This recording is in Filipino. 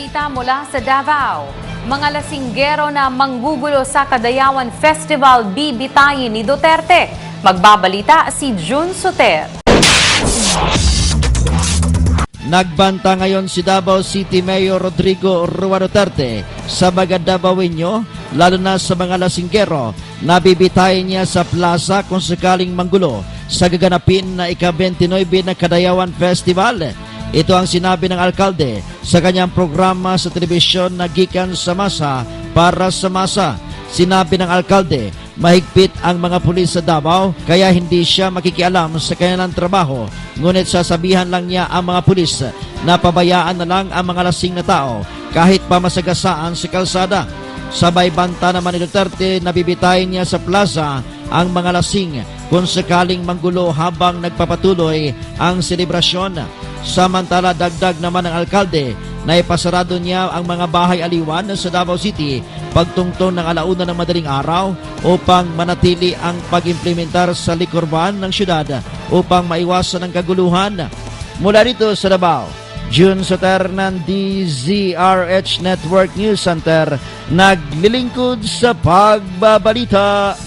balita mula sa Davao. Mga lasinggero na manggugulo sa Kadayawan Festival bibitayin ni Duterte. Magbabalita si June Soter. Nagbanta ngayon si Davao City Mayor Rodrigo Rua Duterte sa mga Davaoenyo, lalo na sa mga lasinggero na bibitayin niya sa plaza kung sakaling manggulo sa gaganapin na ika-29 na Kadayawan Festival. Ito ang sinabi ng alkalde sa kanyang programa sa telebisyon na Gikan sa Masa para sa Masa. Sinabi ng alkalde, mahigpit ang mga pulis sa Davao kaya hindi siya makikialam sa kanilang trabaho. Ngunit sasabihan lang niya ang mga pulis na pabayaan na lang ang mga lasing na tao kahit pa masagasaan sa kalsada. Sabay banta naman ni Duterte na bibitayin niya sa plaza ang mga lasing kung sakaling manggulo habang nagpapatuloy ang selebrasyon. Samantala, dagdag naman ng alkalde na ipasarado niya ang mga bahay aliwan sa Davao City pagtungtong ng 1:00 ng madaling araw upang manatili ang pag-implementar sa likurban ng syudad upang maiwasan ang kaguluhan. Mula rito sa Davao, June Soter ng DZRH Network News Center, naglilingkod sa pagbabalita.